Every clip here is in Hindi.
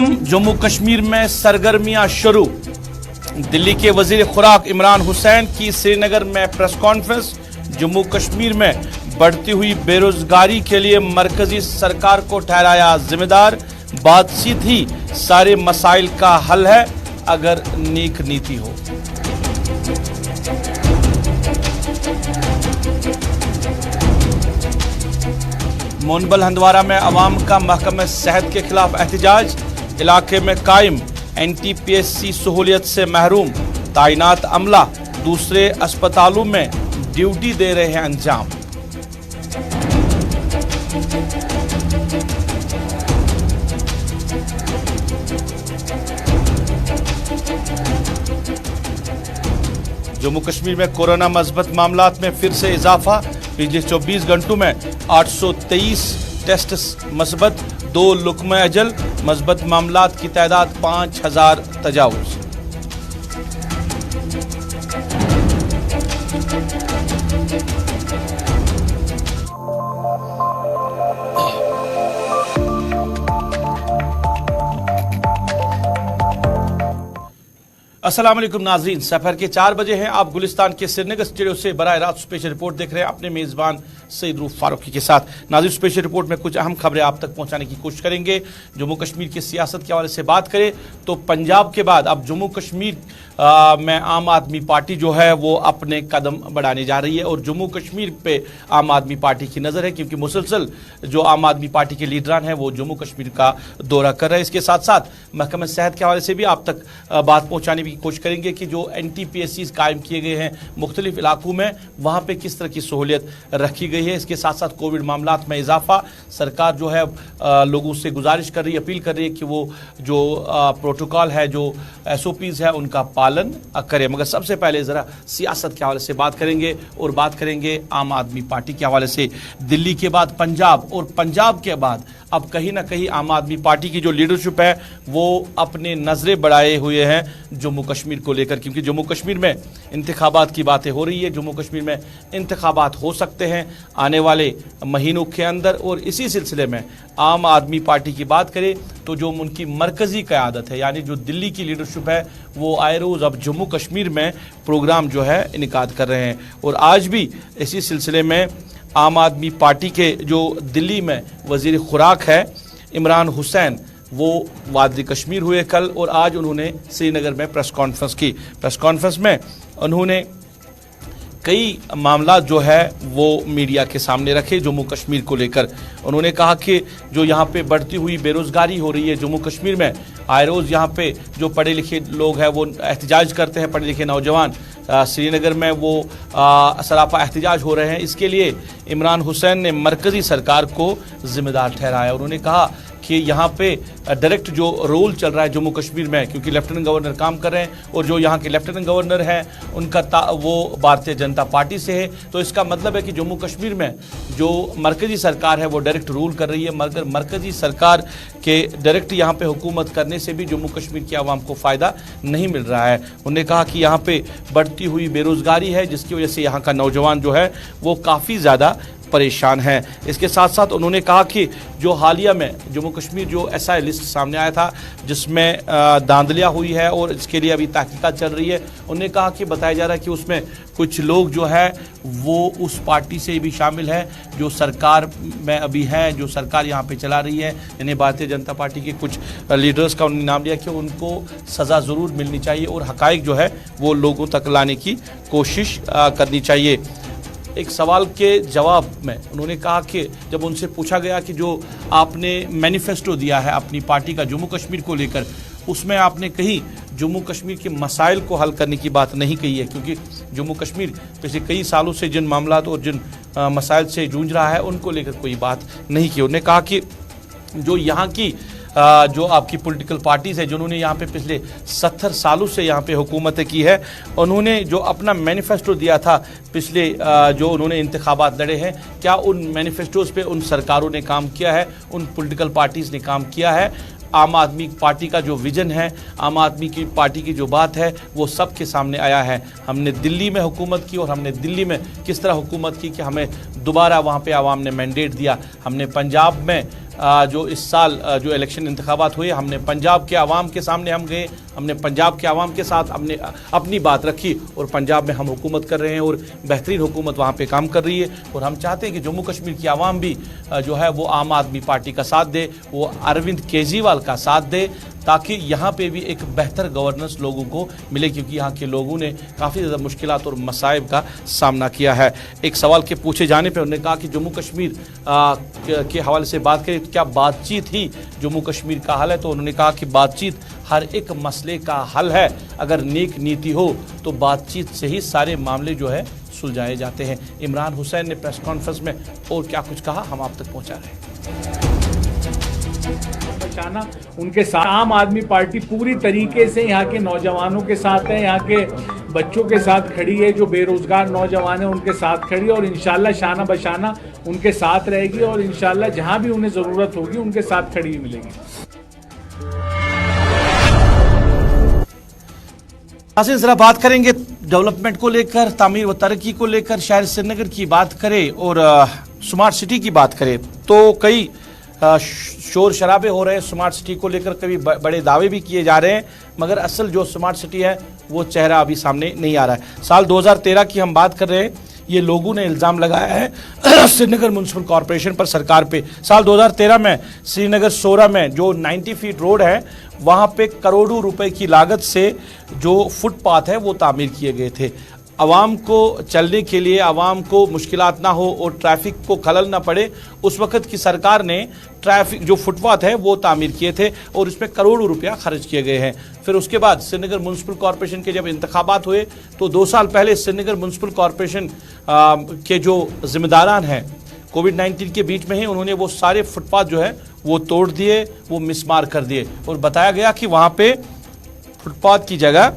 अलैकुम। जम्मू कश्मीर में सरगर्मियां शुरू। दिल्ली के वजीर खुराक इमरान हुसैन की श्रीनगर में प्रेस कॉन्फ्रेंस। जम्मू कश्मीर में बढ़ती हुई बेरोजगारी के लिए मरकजी सरकार को ठहराया जिम्मेदार। बातचीत ही सारे मसाइल का हल है अगर नेक नीति हो। मोनबल हंदवारा में अवाम का महकमे सेहत के खिलाफ एहतजाज। इलाके में कायम NTPSC सहूलियत से महरूम। तैनात अमला दूसरे अस्पतालों में ड्यूटी दे रहे हैं अंजाम। जम्मू कश्मीर में कोरोना मस्बत मामलात में फिर से इजाफा। पिछले 24 घंटों में 823 टेस्ट मस्बत, 2 लुकमे अजल। मस्बत मामलात की तादाद 5000 तजावुज। अस्सलाम वालेकुम नाजरीन, सफर के 4 बजे हैं। आप गुलिस्तान के श्रीनगर स्टूडियो से बराह रास्त स्पेशल रिपोर्ट देख रहे हैं अपने मेजबान सईद रूफ फारूकी के साथ। नाज़रीन, स्पेशल रिपोर्ट में कुछ अहम खबरें आप तक पहुंचाने की कोशिश करेंगे। जम्मू कश्मीर की सियासत के हवाले से बात करें तो पंजाब के बाद अब जम्मू कश्मीर में आम आदमी पार्टी जो है वो अपने कदम बढ़ाने जा रही है और जम्मू कश्मीर पे आम आदमी पार्टी की नज़र है, क्योंकि मुसलसल जो आम आदमी पार्टी के लीडरान हैं वो जम्मू कश्मीर का दौरा कर रहे हैं। इसके साथ साथ महकमे सेहत के हवाले से भी आप तक बात पहुँचाने की कोशिश करेंगे कि जो NTPSC कायम किए गए हैं मुख्तलिफ इलाकों में, वहाँ पर किस तरह की सहूलियत रखी गई है। इसके साथ साथ कोविड मामलात में इजाफा। सरकार जो है लोगों से गुजारिश कर रही है, अपील कर रही है कि वो जो प्रोटोकॉल है, जो SOPs है, उनका पालन करें। मगर सबसे पहले ज़रा सियासत के हवाले से बात करेंगे और बात करेंगे आम आदमी पार्टी के हवाले से। दिल्ली के बाद पंजाब और पंजाब के बाद अब कहीं ना कहीं आम आदमी पार्टी की जो लीडरशिप है वो अपने नज़रें बढ़ाए हुए हैं जम्मू कश्मीर को लेकर, क्योंकि जम्मू कश्मीर में इंतखाबात की बातें हो रही है। जम्मू कश्मीर में इंतखाबात हो सकते हैं आने वाले महीनों के अंदर। और इसी सिलसिले में आम आदमी पार्टी की बात करें तो जो उनकी मरकज़ी क़यादत है, यानी जो दिल्ली की लीडरशिप है, वो आए रोज़ अब जम्मू कश्मीर में प्रोग्राम जो है इनेकाद कर रहे हैं। और आज भी इसी सिलसिले में आम आदमी पार्टी के जो दिल्ली में वज़ीर खुराक है इमरान हुसैन, वो वादी कश्मीर हुए कल और आज उन्होंने श्रीनगर में प्रेस कॉन्फ्रेंस की। प्रेस कॉन्फ्रेंस में उन्होंने कई मामला जो है वो मीडिया के सामने रखे जम्मू कश्मीर को लेकर। उन्होंने कहा कि जो यहाँ पे बढ़ती हुई बेरोज़गारी हो रही है जम्मू कश्मीर में, आए रोज़ यहाँ पे जो पढ़े लिखे लोग हैं वो एहतजाज करते हैं, पढ़े लिखे नौजवान श्रीनगर में वो सरापा एहतजाज हो रहे हैं। इसके लिए इमरान हुसैन ने मरकज़ी सरकार को ज़िम्मेदार ठहराया। उन्होंने कहा कि यहाँ पे डायरेक्ट जो रोल चल रहा है जम्मू कश्मीर में, क्योंकि लेफ्टिनेंट गवर्नर काम कर रहे हैं और जो यहाँ के लेफ्टिनेंट गवर्नर हैं उनका वो भारतीय जनता पार्टी से है, तो इसका मतलब है कि जम्मू कश्मीर में जो मरकज़ी सरकार है वो डायरेक्ट रूल कर रही है। मगर मरकज़ी सरकार के डायरेक्ट यहाँ पे हुकूमत करने से भी जम्मू कश्मीर की आवाम को फ़ायदा नहीं मिल रहा है। उन्होंने कहा कि यहाँ पे बढ़ती हुई बेरोज़गारी है जिसकी वजह से यहाँ का नौजवान जो है वो काफ़ी ज़्यादा परेशान है। इसके साथ साथ उन्होंने कहा कि जो हालिया में जम्मू कश्मीर जो SI लिस्ट सामने आया था जिसमें धांधलियाँ हुई है और इसके लिए अभी तहकीकात चल रही है, उन्होंने कहा कि बताया जा रहा है कि उसमें कुछ लोग जो है वो उस पार्टी से भी शामिल है जो सरकार में अभी है, जो सरकार यहाँ पे चला रही है, यानी भारतीय जनता पार्टी के कुछ लीडर्स का उन्होंने नाम लिया कि उनको सज़ा ज़रूर मिलनी चाहिए और हक़ाइक़ जो है वो लोगों तक लाने की कोशिश करनी चाहिए। एक सवाल के जवाब में उन्होंने कहा कि जब उनसे पूछा गया कि जो आपने मैनिफेस्टो दिया है अपनी पार्टी का जम्मू कश्मीर को लेकर, उसमें आपने कहीं जम्मू कश्मीर के मसाइल को हल करने की बात नहीं कही है, क्योंकि जम्मू कश्मीर पिछले कई सालों से जिन मामलात और जिन मसाइल से जूझ रहा है उनको लेकर कोई बात नहीं की। उन्होंने कहा कि जो यहाँ की जो आपकी पॉलिटिकल पार्टीज़ है जिन्होंने यहाँ पे पिछले 70 सालों से यहाँ पे हुकूमतें की है, उन्होंने जो अपना मैनिफेस्टो दिया था पिछले जो उन्होंने इंतखाबात लड़े हैं, क्या उन मैनिफेस्टोज़ पे उन सरकारों ने काम किया है, उन पॉलिटिकल पार्टीज़ ने काम किया है? आम आदमी पार्टी का जो विज़न है, आम आदमी की पार्टी की जो बात है, वो सबके सामने आया है। हमने दिल्ली में हुकूमत की और हमने दिल्ली में किस तरह हुकूमत की कि हमें दोबारा वहाँ पे आवाम ने मैंडेट दिया। हमने पंजाब में जो इस साल जो इलेक्शन इंतखाबात हुए, हमने पंजाब के आवाम के सामने हम गए, हमने पंजाब के आवाम के साथ हमने अपनी बात रखी और पंजाब में हम हुकूमत कर रहे हैं और बेहतरीन हुकूमत वहाँ पे काम कर रही है। और हम चाहते हैं कि जम्मू कश्मीर की आवाम भी जो है वो आम आदमी पार्टी का साथ दे, वो अरविंद केजरीवाल का साथ दे, ताकि यहाँ पे भी एक बेहतर गवर्नेंस लोगों को मिले, क्योंकि यहाँ के लोगों ने काफ़ी ज़्यादा मुश्किलात और मसाइब का सामना किया है। एक सवाल के पूछे जाने पर उन्होंने कहा कि जम्मू कश्मीर के हवाले से बात करें, क्या बातचीत ही जम्मू कश्मीर का हल है? तो उन्होंने कहा कि बातचीत हर एक मसले का हल है। अगर नेक नीति हो तो बातचीत से ही सारे मामले जो है सुलझाए जाते हैं। इमरान हुसैन ने प्रेस कॉन्फ्रेंस में और क्या कुछ कहा, हम आप तक पहुँचा रहे हैं। उनके साथ आम आदमी पार्टी पूरी तरीके से यहाँ के नौजवानों के साथ है, यहाँ के बच्चों के साथ खड़ी है, जो बेरोजगार नौजवान है उनके साथ खड़ी है और इंशाल्लाह शाना बशाना उनके साथ रहेगी और इंशाल्लाह जहाँ भी उन्हें ज़रूरत होगी उनके साथ खड़ी हुई मिलेगी। नाज़रीन, जरा बात करेंगे डेवलपमेंट को लेकर, तामीर व तरक्की को लेकर। शहर श्रीनगर की बात करें और स्मार्ट सिटी की बात करें तो कई शोर शराबे हो रहे हैं स्मार्ट सिटी को लेकर, कभी बड़े दावे भी किए जा रहे हैं, मगर असल जो स्मार्ट सिटी है वो चेहरा अभी सामने नहीं आ रहा है। साल 2013 की हम बात कर रहे हैं, ये लोगों ने इल्ज़ाम लगाया है श्रीनगर म्युनिसिपल कॉरपोरेशन पर, सरकार पे। साल 2013 में श्रीनगर सोरा में जो 90 फीट रोड है वहाँ पे करोड़ों रुपए की लागत से जो फुटपाथ है वो तामीर किए गए थे। आवाम को चलने के लिए, आवाम को मुश्किलात ना हो और ट्रैफिक को खलल ना पड़े, उस वक्त की सरकार ने ट्रैफिक जो फुटपाथ है वो तामीर किए थे और इसमें करोड़ों रुपया खर्च किए गए हैं। फिर उसके बाद श्रीनगर म्युनिसिपल कॉरपोरेशन के जब इंतखाबात हुए तो 2 साल पहले श्रीनगर म्युनिसिपल कॉरपोरेशन के जो जिम्मेदारान हैं कोविड-19 के बीच में ही उन्होंने वो सारे फुटपाथ जो है वो तोड़ दिए, वो मिसमार कर दिए और बताया गया कि वहाँ पे फुटपाथ की जगह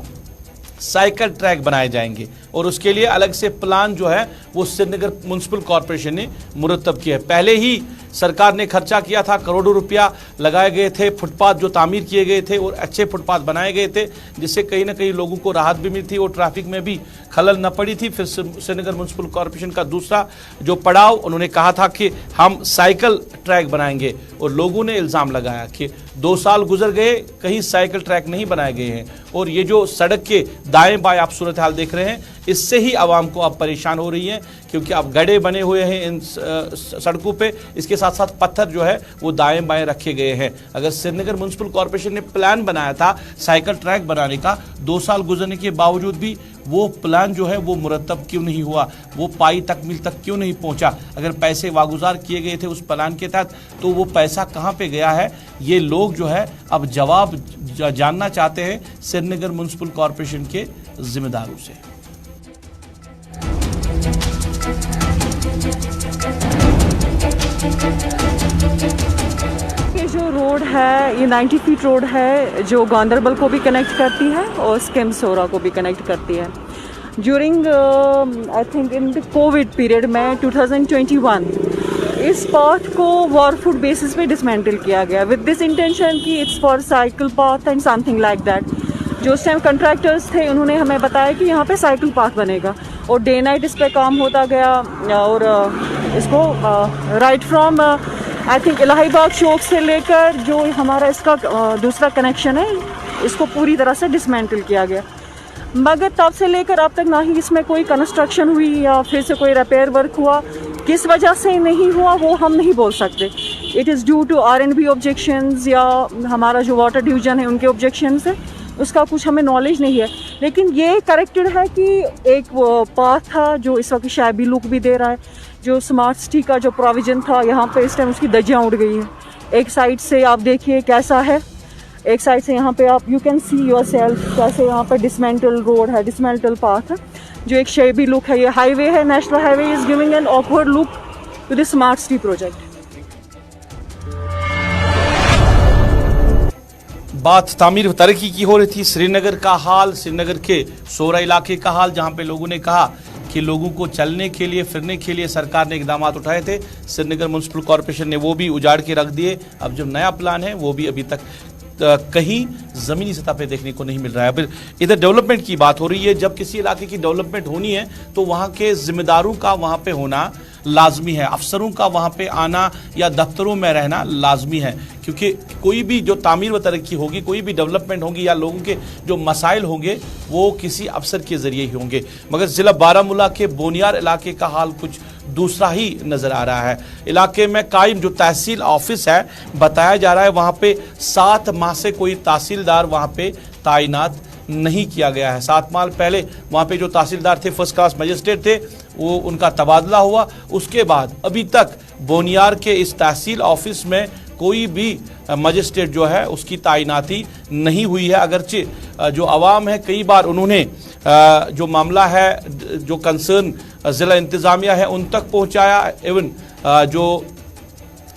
साइकिल ट्रैक बनाए जाएंगे और उसके लिए अलग से प्लान जो है वो श्रीनगर म्युनिसिपल कॉरपोरेशन ने मुरतब किया है। पहले ही सरकार ने खर्चा किया था, करोड़ों रुपया लगाए गए थे, फुटपाथ जो तामीर किए गए थे और अच्छे फुटपाथ बनाए गए थे, जिससे कहीं ना कहीं लोगों को राहत भी मिली थी और ट्रैफिक में भी खलल न पड़ी थी। फिर श्रीनगर म्युनिसिपल कॉरपोरेशन का दूसरा जो पड़ाव, उन्होंने कहा था कि हम साइकिल ट्रैक बनाएंगे और लोगों ने इल्ज़ाम लगाया कि 2 साल गुजर गए, कहीं साइकिल ट्रैक नहीं बनाए गए हैं और ये जो सड़क के दाएं बाएं आप सूरत हाल देख रहे हैं, इससे ही आवाम को अब परेशान हो रही है, क्योंकि अब गड्ढे बने हुए हैं इन सड़कों पे, इसके साथ साथ पत्थर जो है वो दाएं बाएं रखे गए हैं। अगर श्रीनगर म्युनिसिपल कॉरपोरेशन ने प्लान बनाया था साइकिल ट्रैक बनाने का, 2 साल गुजरने के बावजूद भी वो प्लान जो है वो मुरतब क्यों नहीं हुआ, वो पाई तकमील तक क्यों नहीं पहुंचा? अगर पैसे वागुजार किए गए थे उस प्लान के तहत तो वो पैसा कहाँ पे गया है? ये लोग जो है अब जवाब जानना चाहते हैं श्रीनगर म्युनिसिपल कॉरपोरेशन के जिम्मेदारों से। ये जो रोड है ये 90 फीट रोड है जो गांदरबल को भी कनेक्ट करती है और स्किम सोरा को भी कनेक्ट करती है। During I think in the Covid period में 2021 इस पाथ को वॉरफुट बेसिस पे डिसमेंटल किया गया विद दिस इंटेंशन कि it's for cycle path and something like that. जो उस टाइम कंट्रैक्टर्स थे उन्होंने हमें बताया कि यहाँ पे साइकिल पाथ बनेगा और डे नाइट इस पर काम होता गया और इसको right from I think Elahibagh Chowk से लेकर जो हमारा इसका दूसरा कनेक्शन है इसको पूरी तरह से डिसमेंटल किया गया। मगर तब से लेकर अब तक ना ही इसमें कोई कंस्ट्रक्शन हुई या फिर से कोई रिपेयर वर्क हुआ। किस वजह से नहीं हुआ वो हम नहीं बोल सकते। It is due to R&B objections या हमारा जो वाटर डिवीज़न है उनके ऑब्जेक्शंस है, उसका कुछ हमें नॉलेज नहीं है। लेकिन ये करेक्टेड है कि एक पाथ था जो इस वक्त शायबी लुक भी दे रहा है, जो स्मार्ट सिटी का जो प्रोविज़न था यहाँ पे इस टाइम उसकी धज्जियाँ उड़ गई हैं। एक साइड से आप देखिए कैसा है, एक साइड से यहाँ पे आप यू कैन सी योरसेल्फ कैसे यहाँ पे डिसमेंटल रोड है, डिसमेंटल पाथ है, जो एक शेबी लुक है। ये हाईवे है, national highway is giving an awkward look to the smart city project. बात तामीर तरक्की की हो रही थी। श्रीनगर का हाल, श्रीनगर के सोरा इलाके का हाल, जहां पे लोगों ने कहा कि लोगों को चलने के लिए, फिरने के लिए सरकार ने इकदाम उठाए थे, श्रीनगर म्युनिसिपल कॉरपोरेशन ने वो भी उजाड़ के रख दिए। अब जो नया प्लान है वो भी अभी तक कहीं ज़मीनी सतह पे देखने को नहीं मिल रहा है। फिर इधर डेवलपमेंट की बात हो रही है। जब किसी इलाके की डेवलपमेंट होनी है तो वहाँ के जिम्मेदारों का वहाँ पे होना लाजमी है, अफसरों का वहाँ पे आना या दफ्तरों में रहना लाजमी है, क्योंकि कोई भी जो तामीर व तरक्की होगी, कोई भी डेवलपमेंट होगी या लोगों के जो मसाइल होंगे वो किसी अफसर के ज़रिए ही होंगे। मगर ज़िला बारामूला के बोनियार इलाके का हाल कुछ दूसरा ही नज़र आ रहा है। इलाके में कायम जो तहसील ऑफिस है, बताया जा रहा है वहाँ पे 7 माह से कोई तहसीलदार वहाँ पे तैनात नहीं किया गया है। 7 माह पहले वहाँ पे जो तहसीलदार थे, फर्स्ट क्लास मजिस्ट्रेट थे, वो उनका तबादला हुआ। उसके बाद अभी तक बोनियार के इस तहसील ऑफिस में कोई भी मजिस्ट्रेट जो है उसकी तैनाती नहीं हुई है। अगरचे जो आवाम है, कई बार उन्होंने जो मामला है, जो कंसर्न ज़िला इंतज़ामिया है उन तक पहुँचाया, एवं जो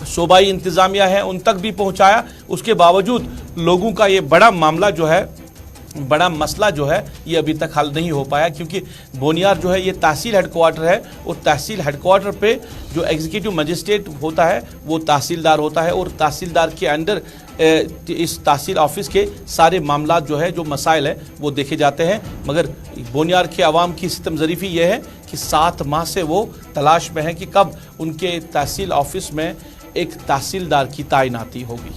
सूबाई इंतज़ामिया है उन तक भी पहुँचाया। उसके बावजूद लोगों का ये बड़ा मामला जो है, बड़ा मसला जो है, ये अभी तक हल नहीं हो पाया, क्योंकि बोनियार जो है ये तहसील हेडक्वार्टर है और तहसील हेडक्वार्टर पे जो एग्जीक्यूटिव मजिस्ट्रेट होता है वो तहसीलदार होता है, और तहसीलदार के अंडर इस तहसील ऑफिस के सारे मामला जो है, जो मसाइल है वो देखे जाते हैं। मगर बोनियार के आवाम की सितम ज़रीफ़ी ये है कि 7 माह से वो तलाश में है कि कब उनके तहसील ऑफिस में एक तहसीलदार की तैनाती होगी।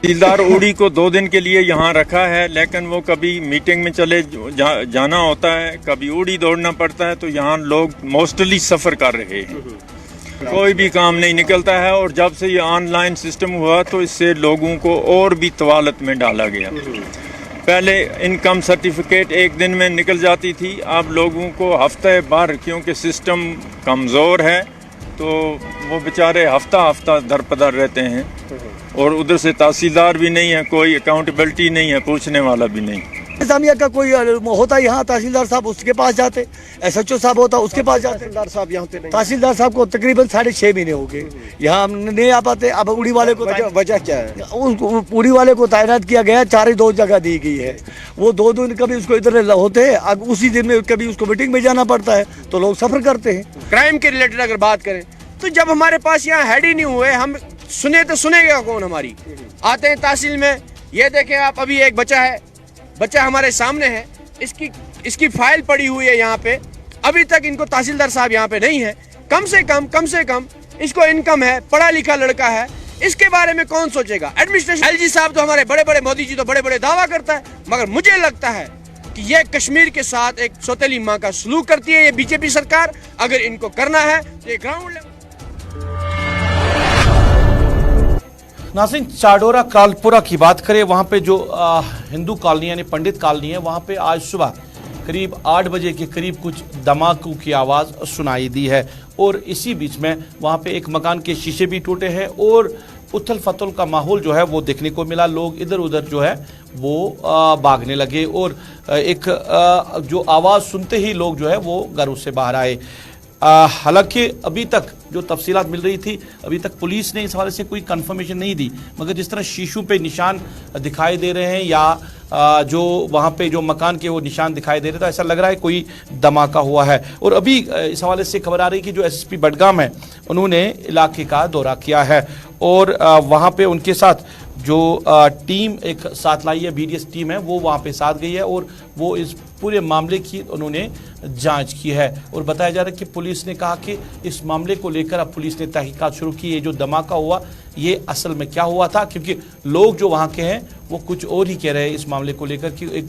तहसीलदार उड़ी को 2 दिन के लिए यहाँ रखा है, लेकिन वो कभी मीटिंग में चले जाना होता है, कभी उड़ी दौड़ना पड़ता है, तो यहाँ लोग मोस्टली सफ़र कर रहे हैं, कोई भी काम नहीं निकलता है। और जब से ये ऑनलाइन सिस्टम हुआ तो इससे लोगों को और भी तवालत में डाला गया। पहले इनकम सर्टिफिकेट 1 दिन में निकल जाती थी, अब लोगों को हफ्ते भर, क्योंकि सिस्टम कमज़ोर है तो वो बेचारे हफ्ता दरपदर रहते हैं, और उधर से तहसीलदार भी नहीं है, कोई अकाउंटेबिलिटी नहीं है, पूछने वाला भी नहीं। इंतजामिया का कोई होता यहाँ तहसीलदार साहब उसके पास जाते, SHO साहब होता उसके पास जाते। तहसीलदार साहब यहाँ पे नहीं, तहसीलदार साहब को तकरीबन 6.5 महीने हो गए यहाँ नहीं आ पाते। अब उड़ी वाले को वजह क्या है? उड़ी वाले को तैनात किया गया, 4 जगह दी गई है, वो 2 दिन कभी उसको इधर होते हैं, अब उसी दिन में कभी उसको मीटिंग में जाना पड़ता है, तो लोग सफर करते हैं। क्राइम के रिलेटेड अगर बात करें तो जब हमारे पास यहाँ हेड ही नहीं हुए, हम सुने तो सुनेगा कौन? हमारी आते हैं तहसील में, ये देखें आप, अभी एक बच्चा हमारे सामने है, इसकी फाइल पड़ी हुई है यहाँ पे, अभी तक इनको तहसीलदार साहब यहाँ पे नहीं है। कम से कम इसको इनकम है, पढ़ा लिखा लड़का है, इसके बारे में कौन सोचेगा? एडमिनिस्ट्रेशन LG साहब तो हमारे बड़े मोदी जी तो बड़े दावा करता है, मगर मुझे लगता है कि ये कश्मीर के साथ एक सौतेली माँ का सलूक करती है ये बीजेपी सरकार। अगर इनको करना है तो ये ग्राउंड लेवल। नाज़रीन, चाडोरा कालपुरा की बात करें, वहाँ पे जो हिंदू कॉलोनी यानी पंडित कॉलोनी है, वहाँ पे आज सुबह करीब 8 बजे के करीब कुछ धमाकों की आवाज़ सुनाई दी है, और इसी बीच में वहाँ पे एक मकान के शीशे भी टूटे हैं और उथल फथल का माहौल जो है वो देखने को मिला। लोग इधर उधर जो है वो भागने लगे, और एक जो आवाज़ सुनते ही लोग जो है वो घरों से बाहर आए। हालांकि अभी तक जो तफसीलात मिल रही थी, अभी तक पुलिस ने इस हवाले से कोई कंफर्मेशन नहीं दी, मगर जिस तरह शीशों पे निशान दिखाई दे रहे हैं या जो वहाँ पे जो मकान के वो निशान दिखाई दे रहे, तो ऐसा लग रहा है कोई धमाका हुआ है। और अभी इस हवाले से खबर आ रही है कि जो SSP बडगाम है उन्होंने इलाके का दौरा किया है, और वहाँ पे उनके साथ जो टीम एक साथ लाई है, BDS टीम है, वो वहाँ पे साथ गई है, और वो इस पूरे मामले की उन्होंने जांच की है। और बताया जा रहा है कि पुलिस ने कहा कि इस मामले को लेकर अब पुलिस ने तहकीकात शुरू की। ये जो धमाका हुआ ये असल में क्या हुआ था, क्योंकि लोग जो वहाँ के हैं वो कुछ और ही कह रहे हैं इस मामले को लेकर कि एक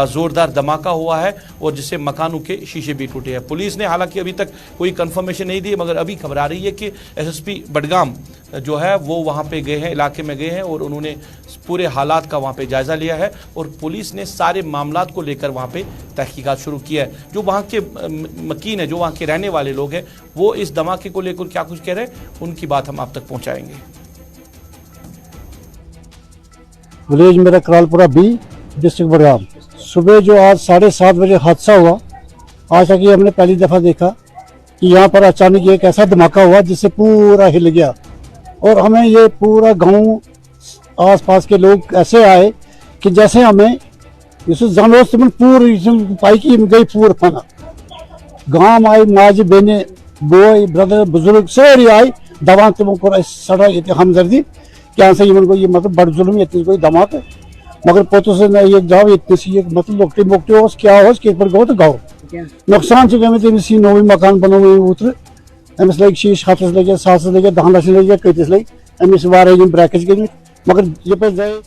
ज़ोरदार धमाका हुआ है और जिससे मकानों के शीशे भी टूटे हैं। पुलिस ने हालांकि अभी तक कोई कंफर्मेशन नहीं दी, मगर अभी खबर आ रही है कि SSP बडगाम जो है वो वहाँ पे गए हैं, इलाके में गए हैं, और उन्होंने पूरे हालात का वहाँ पे जायज़ा लिया है, और पुलिस ने सारे मामलात को लेकर वहाँ पे तहकीकात शुरू की है। जो वहाँ के मकीन है, जो वहाँ के रहने वाले लोग हैं, वो इस धमाके को लेकर क्या कुछ कह रहे हैं, उनकी बात हम आप तक पहुँचाएंगे। विलेज मेरा करालपुरा B, डिस्ट्रिक्ट बडगाम। सुबह जो आज 7:30 बजे हादसा हुआ, आज तक ये हमने पहली दफ़ा देखा कि यहाँ पर अचानक एक ऐसा धमाका हुआ जिससे पूरा हिल गया, और हमें ये पूरा गांव आसपास के लोग ऐसे आए कि जैसे हमें जानवर पूरी पाई की गई पूर फना गांव आई, माज बहने बोई ब्रदर बुजुर्ग सारी आई, दवा तुम सड़ा हमदर्दी क्या से को ये मतलब बड़ जुल्म ये कोई धमाक मगर पोतों से ये जाओ इतने सी मतलब लोकटे मोकटे हो क्या हो के पर गो तो गाओ नुकसान से गए तमिस नोवे मकान बनो उतर अमिस लगे शीश हथस लगे सास लगे 10 लाख लगे कतिस लगे अमिस वारे ब्रैकेज गए मगर ये पे जाए।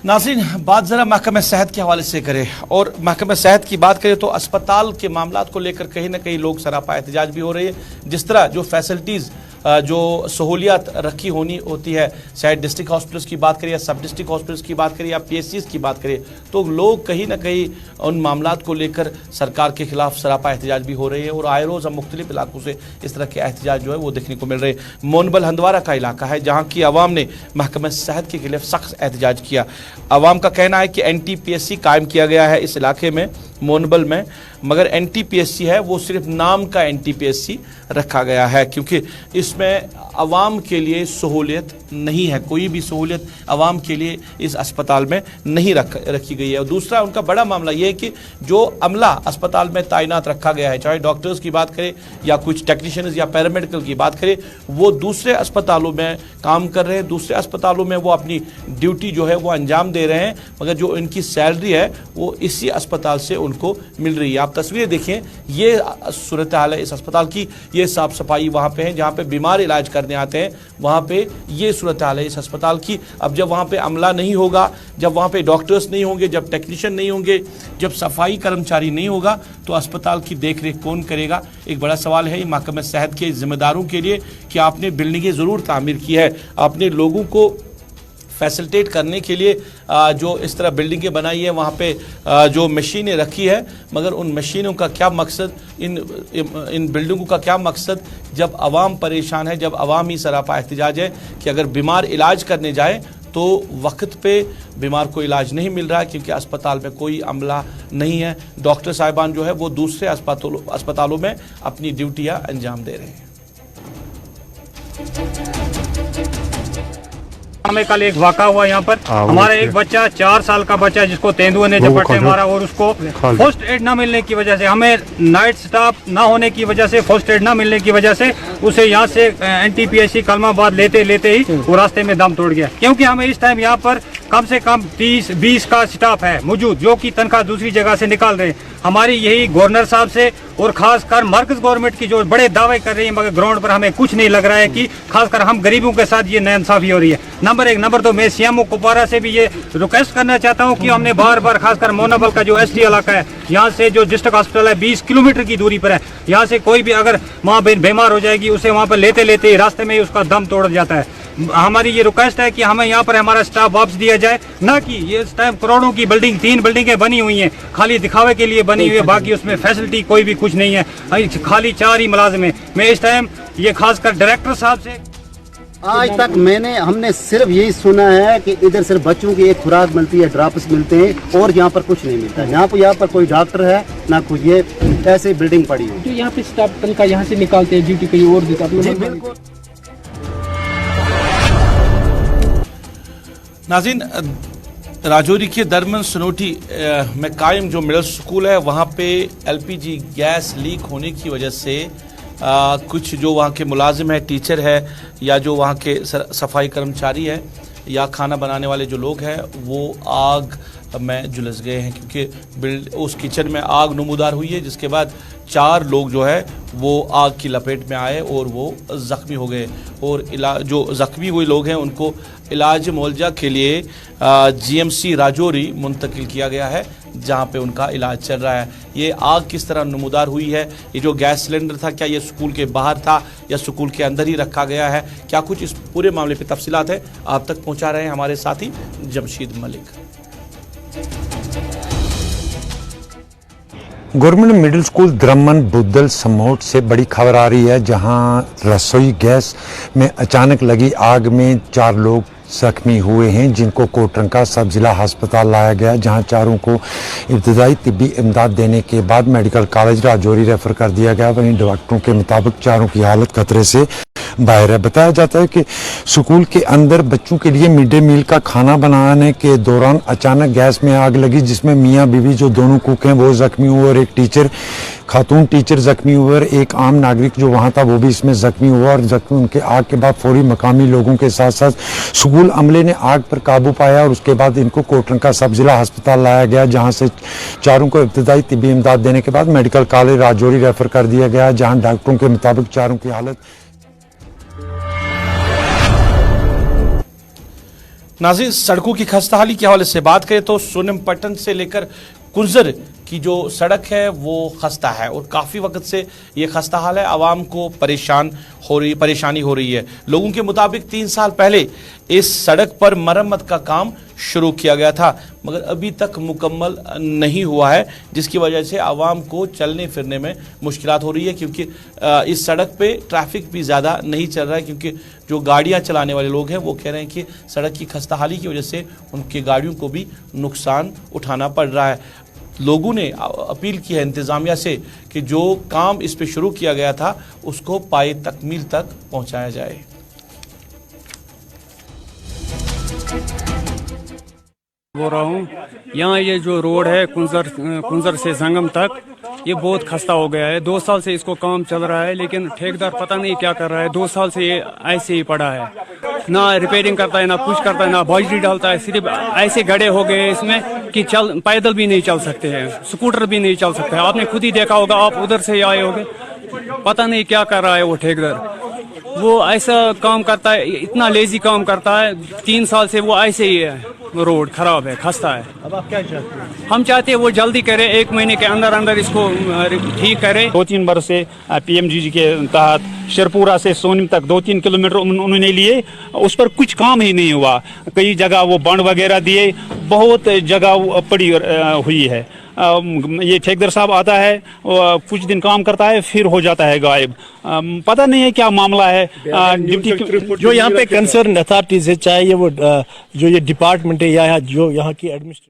नाज़रीन, बात ज़रा महकमे सेहत के हवाले से करें और महकमे सेहत की बात करें तो अस्पताल के मामलात को लेकर कहीं ना कहीं लोग सरापा एहतजाज भी हो रही है। जिस तरह जो फैसिलिटीज़ जो सहूलियात रखी होनी होती है, चाहे डिस्ट्रिक्ट हॉस्पिटल्स की बात करें या सब डिस्ट्रिक्ट हॉस्पिटल्स की बात करें या PSCs की बात करें, तो लोग कहीं ना कहीं उन मामलात को लेकर सरकार के खिलाफ सरापा एहतजाज भी हो रहे हैं और आए रोज़ हम मुख्तलिफ इलाकों से इस तरह के एहतजाज जो है वो देखने को मिल रहे हैं। मोनबल हंदवारा का इलाका है जहाँ की आवाम ने महकमे सेहत के खिलाफ सख्त एहतजाज किया। आवाम का कहना है कि NTPSC कायम किया गया है इस इलाके में मोनबल में, मगर NTPSC है वो सिर्फ नाम का NTPSC रखा गया है क्योंकि इसमें आवाम के लिए सहूलियत नहीं है, कोई भी सहूलियत आवाम के लिए इस अस्पताल में नहीं रखी गई है। और दूसरा उनका बड़ा मामला ये है कि जो अमला अस्पताल में तैनात रखा गया है, चाहे डॉक्टर्स की बात करें या कुछ टेक्नीशियंस या पैरामेडिकल की बात करें, वो दूसरे अस्पतालों में काम कर रहे हैं, दूसरे अस्पतालों में वो अपनी ड्यूटी जो है वो अंजाम दे रहे हैं, मगर जो इनकी सैलरी है वो इसी अस्पताल से उनको मिल रही है। आप तस्वीरें देखें, ये सूरत हाल है इस अस्पताल की, ये साफ सफाई वहाँ पे है जहाँ पे बीमार इलाज करने आते हैं, वहाँ पे ये सूरत हाल है इस अस्पताल की। अब जब वहाँ पे अमला नहीं होगा, जब वहाँ पे डॉक्टर्स नहीं होंगे, जब टेक्नीशियन नहीं होंगे, जब सफाई कर्मचारी नहीं होगा, तो अस्पताल की देख रेख कौन करेगा? एक बड़ा सवाल है महकमे सेहत के जिम्मेदारों के लिए कि आपने बिल्डिंगें ज़रूर तामीर की है, आपने लोगों को फैसिलिटेट करने के लिए जो इस तरह बिल्डिंगें बनाई है, वहाँ पे जो मशीनें रखी है, मगर उन मशीनों का क्या मकसद, इन बिल्डिंगों का क्या मकसद जब आवाम परेशान है, जब आवाम ही सरापा एहतजाज है कि अगर बीमार इलाज करने जाए तो वक्त पे बीमार को इलाज नहीं मिल रहा है क्योंकि अस्पताल में कोई अमला नहीं है, डॉक्टर साहिबान जो है वो दूसरे अस्पतालों में अपनी ड्यूटियाँ अंजाम दे रहे हैं। हमें कल एक वाक़ा हुआ यहाँ पर, हमारा एक बच्चा 4 साल का बच्चा जिसको तेंदुए ने झपट से मारा और उसको फर्स्ट एड ना मिलने की वजह से, हमें नाइट स्टाफ ना होने की वजह से, फर्स्ट एड ना मिलने की वजह से उसे यहाँ से NTPSC कलमाबाद लेते लेते ही वो रास्ते में दम तोड़ गया। क्योंकि हमें इस टाइम यहाँ पर कम से कम 30-20 का स्टाफ है मौजूद जो कि तनख्वाह दूसरी जगह से निकाल रहे हैं। हमारी यही गवर्नर साहब से और खासकर मरकज गवर्नमेंट की जो बड़े दावे कर रही है, मगर ग्राउंड पर हमें कुछ नहीं लग रहा है कि खासकर हम गरीबों के साथ ये नाइंसाफी हो रही है। नंबर 1। नंबर 2, मैं CMO कुपवारा से भी ये रिक्वेस्ट करना चाहता हूँ कि हमने बार बार खासकर मोनाबल का जो ST इलाका है, यहाँ से जो डिस्ट्रिक्ट हॉस्पिटल है 20 किलोमीटर की दूरी पर है, यहाँ से कोई भी अगर माँ बहन बीमार हो जाएगी उसे वहाँ पर लेते लेते रास्ते में ही उसका दम तोड़ जाता है। हमारी ये रिक्वेस्ट है कि हमें यहाँ पर हमारा स्टाफ वापस दिया जाए, ना कि ये इस टाइम करोड़ों की बिल्डिंग 3 बिल्डिंगें बनी हुई हैं, खाली दिखावे के लिए बनी हुई है, बाकी उसमें फैसिलिटी कोई भी कुछ नहीं है, खाली 4 ही मुलाजिम हैं। मैं इस टाइम ये खासकर डायरेक्टर साहब से आज तक हमने सिर्फ यही सुना है कि इधर सिर्फ बच्चों की एक खुराक मिलती है, ड्रॉप्स मिलते हैं और यहाँ पर कुछ नहीं मिलता। यहाँ पर कोई डॉक्टर है ना कोई, ये ऐसे बिल्डिंग पड़ी है। जो यहाँ पे स्टाफ तनख्वाह यहाँ से निकालते हैं, ड्यूटी कहीं और देता है। बिल्कुल। नाज़रीन, राजौरी के दरमन सनोटी में कायम जो मिडिल स्कूल है, वहाँ पे LPG गैस लीक होने की वजह से कुछ जो वहाँ के मुलाजिम है, टीचर है या जो वहाँ के सफाई कर्मचारी है या खाना बनाने वाले जो लोग हैं, वो आग में झुलस गए हैं क्योंकि उस किचन में आग नमूदार हुई है, जिसके बाद 4 लोग जो है वो आग की लपेट में आए और वो ज़ख्मी हो गए और जो ज़ख्मी हुए लोग हैं उनको इलाज मुआवजा के लिए GMC राजौरी मुंतकिल किया गया है, जहाँ पे उनका इलाज चल रहा है। ये आग किस तरह नमूदार हुई है, ये जो गैस सिलेंडर था, क्या ये स्कूल के बाहर था या स्कूल के अंदर ही रखा गया है, क्या कुछ इस पूरे मामले पे तफसीलात है आप तक पहुँचा रहे हैं हमारे साथी Jamsheed Malik. Government middle school Draman Budhal Samote से बड़ी खबर आ रही है, जहां रसोई गैस में अचानक लगी आग में 4 लोग जख्मी हुए हैं, जिनको कोटरंका सब जिला अस्पताल लाया गया, जहां 4 को इब्तदाई तिब्बी इमदाद देने के बाद मेडिकल कॉलेज राजौरी रेफर कर दिया गया। वहीं डॉक्टरों के मुताबिक 4 की हालत खतरे से बाहर है। बताया जाता है कि स्कूल के अंदर बच्चों के लिए मिड डे मील का खाना बनाने के दौरान अचानक गैस में आग लगी, जिसमें मियाँ बीवी जो दोनों कुक हैं वो जख्मी हुए और एक टीचर, खातून टीचर जख्मी हुए और एक आम नागरिक जो वहां था वो भी इसमें जख्मी हुआ। और जख्मी उनके आग के बाद फौरी मकामी लोगों के साथ साथ स्कूल अमले ने आग पर काबू पाया और उसके बाद इनको कोटरंका सब जिला अस्पताल लाया गया, जहां से चारों को इब्तदाई तिब्बी इमदाद देने के बाद मेडिकल कॉलेज राजौरी रेफर कर दिया गया, जहां डॉक्टरों के मुताबिक चारों की हालत। नाज़रीन, सड़कों की खस्ताहाली के हवाले से बात करें तो सोनम पट्टन से लेकर कुंजर की जो सड़क है वो खस्ता है और काफ़ी वक्त से ये खस्ता हाल है। आवाम को परेशानी हो रही है। लोगों के मुताबिक 3 साल पहले इस सड़क पर मरम्मत का काम शुरू किया गया था, मगर अभी तक मुकम्मल नहीं हुआ है, जिसकी वजह से आवाम को चलने फिरने में मुश्किलात हो रही है, क्योंकि इस सड़क पे ट्रैफिक भी ज़्यादा नहीं चल रहा है, क्योंकि जो गाड़ियां चलाने वाले लोग हैं वो कह रहे हैं कि सड़क की खस्ताहाली की वजह से उनकी गाड़ियों को भी नुकसान उठाना पड़ रहा है। लोगों ने अपील की है इंतज़ामिया से कि जो काम इस पे शुरू किया गया था उसको पाए तकमील तक पहुंचाया जाए। बोल रहा हूँ, यहाँ ये जो रोड है कुंजर से संगम तक, ये बहुत खस्ता हो गया है। 2 साल से इसको काम चल रहा है, लेकिन ठेकेदार पता नहीं क्या कर रहा है। 2 साल से ये ऐसे ही पड़ा है, ना रिपेयरिंग करता है, ना कुछ करता है, ना बजरी डालता है। सिर्फ ऐसे गड्ढे हो गए इसमें कि पैदल भी नहीं चल सकते हैं, स्कूटर भी नहीं चल सकते हैं। आपने खुद ही देखा होगा, आप उधर से आए होंगे, पता नहीं क्या कर रहा है वो ठेकेदार। वो ऐसा काम करता है, इतना लेजी काम करता है। 3 साल से वो ऐसे ही है, रोड खराब है, खस्ता है। अब आप क्या चाहते हैं? हम चाहते हैं वो जल्दी करे, 1 महीने के अंदर अंदर इसको ठीक करे। 2-3 बरस से पीएमजीजी के तहत शेरपुरा से सोनीम तक 2-3 किलोमीटर उन्होंने लिए, उस पर कुछ काम ही नहीं हुआ। कई जगह वो बंड वगैरह दिए, बहुत जगह पड़ी हुई है। ये ठेकेदार साहब आता है, कुछ दिन काम करता है, फिर हो जाता है गायब। पता नहीं है क्या मामला है। डिप्टी जो यहाँ पे कंसर्न अथॉरिटीज है, चाहे ये वो जो ये डिपार्टमेंट है या जो यहाँ की एडमिनिस्ट्रेशन।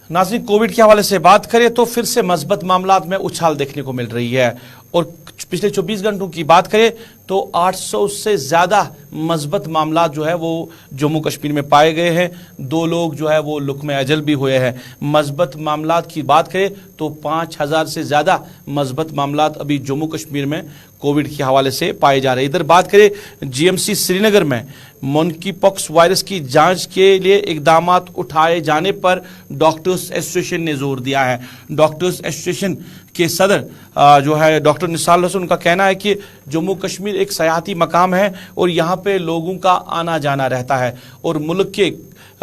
नाज़रीन, कोविड के हवाले से बात करें तो फिर से मस्बत मामलात में उछाल देखने को मिल रही है और पिछले 24 घंटों की बात करें तो 800 से ज़्यादा मस्बत मामलात जो है वो जम्मू कश्मीर में पाए गए हैं। 2 लोग जो है वो लुक़्मे अजल भी हुए हैं। मस्बत मामलात की बात करें तो 5000 से ज़्यादा मस्बत मामलात अभी जम्मू कश्मीर में कोविड के हवाले से पाए जा रहे हैं। इधर बात करें जीएमसी श्रीनगर में मंकी पॉक्स वायरस की जांच के लिए इकदाम उठाए जाने पर डॉक्टर्स एसोसिएशन ने जोर दिया है। डॉक्टर्स एसोसिएशन के सदर जो है डॉक्टर निसार हसन, उनका कहना है कि जम्मू कश्मीर एक सयाहती मकाम है और यहाँ पे लोगों का आना जाना रहता है और मुल्क के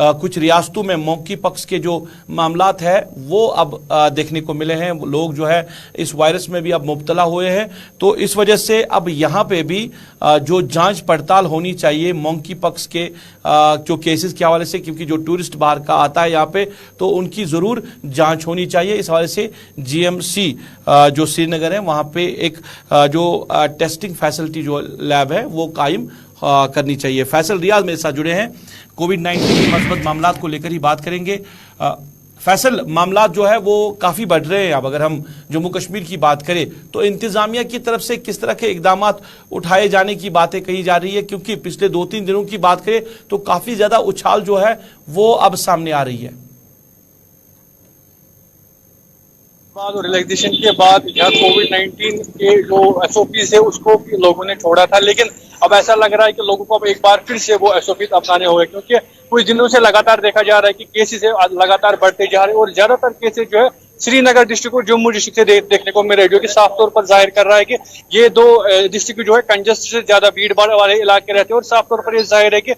कुछ रियासतों में मौकी पक्ष के जो मामलात है वो अब देखने को मिले हैं। लोग जो है इस वायरस में भी अब मुब्तला हुए हैं, तो इस वजह से अब यहाँ पे भी जो जांच पड़ताल होनी चाहिए मौकी पक्ष के जो केसेस के हवाले से, क्योंकि जो टूरिस्ट बाहर का आता है यहाँ पे तो उनकी ज़रूर जांच होनी चाहिए। इस हवाले से जीएमसी जो श्रीनगर है वहाँ पे एक जो टेस्टिंग फैसिलिटी जो लैब है वो कायम करनी चाहिए। फैसल रियाज मेरे साथ जुड़े हैं, कोविड-19 के मस्बत मामलात को लेकर ही बात करेंगे। फैसल, मामलात जो है वो काफ़ी बढ़ रहे हैं। अब अगर हम जम्मू कश्मीर की बात करें तो इंतज़ामिया की तरफ से किस तरह के इकदाम उठाए जाने की बातें कही जा रही है, क्योंकि पिछले 2-3 दिनों की बात करें तो काफ़ी ज़्यादा उछाल जो है वो अब सामने आ रही है। और रिलैक्सेशन के बाद यहाँ कोविड-19 के जो एसओपीज है उसको लोगों ने छोड़ा था, लेकिन अब ऐसा लग रहा है कि लोगों को अब एक बार फिर से वो एसओपीज अपनाने होंगे, क्योंकि कुछ दिनों से लगातार देखा जा रहा है कि केसेस लगातार बढ़ते जा रहे हैं और ज्यादातर केसेस जो है श्रीनगर डिस्ट्रिक्ट और जम्मू डिस्ट्रिक्ट से देखने को मिल रहे हैं, जो कि साफ तौर पर जाहिर कर रहा है कि ये 2 डिस्ट्रिक्ट जो है कंजस्ट से ज्यादा भीड़ भाड़ वाले इलाके रहते हैं और साफ तौर पर ये जाहिर है कि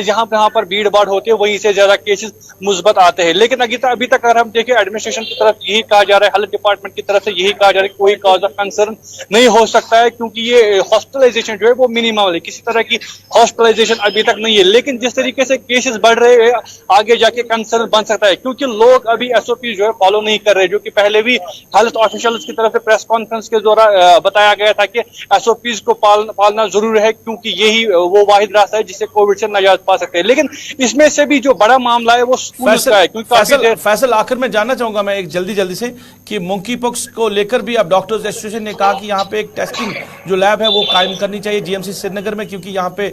जहां पर भीड़ भाड़ होती है वहीं से ज्यादा केसेस मुस्बत आते हैं। लेकिन अभी तक अगर हम देखें एडमिनिस्ट्रेशन की तरफ यही कहा जा रहा है, हेल्थ डिपार्टमेंट की तरफ से यही कहा जा रहा है कि कोई कॉज ऑफ कंसर्न नहीं हो सकता है, क्योंकि ये हॉस्पिटलाइजेशन जो है वो मिनिमम है, किसी तरह की हॉस्पिटलाइजेशन अभी तक नहीं है। लेकिन जिस तरीके से केसेस बढ़ रहे हैं आगे जाके कंसर्न बन सकता है, क्योंकि लोग अभी एसओपी जो है फॉलो नहीं कर रहे है, जो कि पहले भी हेल्थ ऑफिशियल्स की तरफ से प्रेस कॉन्फ्रेंस के दौरान बताया गया था कि एसओपीज को पालना जरूरी है, क्योंकि यही वो वाहिद रास्ता है जिससे कोविड से निजात पा सकते हैं। लेकिन इसमें से भी जो बड़ा मामला है वो स्कूल का है, क्योंकि फैसल आखिर में जानना चाहूंगा मैं एक जल्दी से कि मंकी पॉक्स को लेकर भी अब डॉक्टर्स एसोसिएशन ने कहा कि यहाँ पे एक टेस्टिंग जो लैब है वो कायम करनी चाहिए जीएमसी श्रीनगर में, क्योंकि यहाँ पे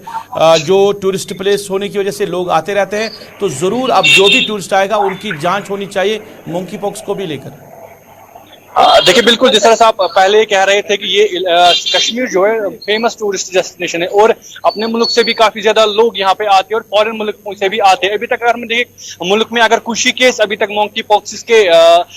जो टूरिस्ट प्लेस होने की वजह से लोग आते रहते हैं, तो जरूर अब जो भी टूरिस्ट आएगा उनकी जांच होनी चाहिए मंकी पॉक्स को भी लेकर। देखिए बिल्कुल, जिस तरह से आप पहले कह रहे थे कि ये कश्मीर जो है फेमस टूरिस्ट डेस्टिनेशन है और अपने मुल्क से भी काफी ज्यादा लोग यहाँ पे आते हैं और फॉरेन मुल्क से भी आते हैं। अभी तक अगर हम देखें मुल्क में अगर कुछ ही केस अभी तक मंकी पॉक्स के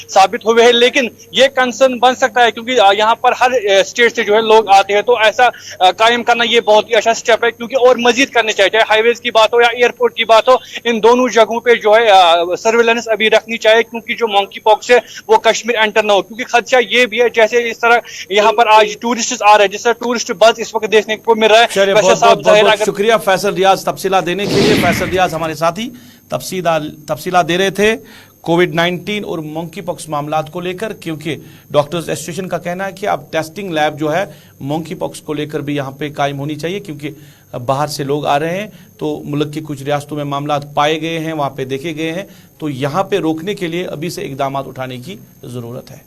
साबित हुए हैं, लेकिन ये कंसर्न बन सकता है क्योंकि यहाँ पर हर स्टेट से जो है लोग आते हैं, तो ऐसा कायम करना ये बहुत ही अच्छा स्टेप है, क्योंकि और मजीद करने चाहिए, चाहे हाईवेज की बात हो या एयरपोर्ट की बात हो, इन दोनों जगहों पे जो है सर्विलेंस अभी रखनी चाहिए, क्योंकि जो मंकी पॉक्स है वो कश्मीर एंटर ना हो। क्योंकि खदशा ये भी है जैसे इस तरह यहाँ पर आज टूरिस्ट आ रहे हैं, जिस तरह टूरिस्ट बस इस वक्त देखने को मिल रहा है। बहुत शुक्रिया फैसल रियाज तफसीला देने के लिए। फैसल रियाज हमारे साथी तफसीला दे रहे थे कोविड-19 और मंकी पॉक्स मामलात को लेकर, क्योंकि डॉक्टर्स एसोसिएशन का कहना है कि अब टेस्टिंग लैब जो है मंकी पॉक्स को लेकर भी यहाँ पे कायम होनी चाहिए, क्योंकि बाहर से लोग आ रहे हैं, तो मुल्क की कुछ रियासतों में मामलात पाए गए हैं, वहाँ पे देखे गए हैं, तो यहाँ पे रोकने के लिए अभी से इकदाम उठाने की जरूरत है।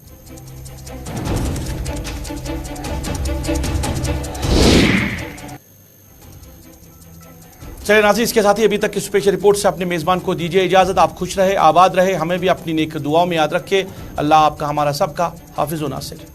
चलिए नाज़रीन, इसके साथ ही अभी तक की स्पेशल रिपोर्ट से अपने मेज़बान को दीजिए इजाज़त। आप खुश रहे, आबाद रहे, हमें भी अपनी नेक दुआओं में याद रखें। अल्लाह आपका हमारा सबका हाफिज़ व नासिर।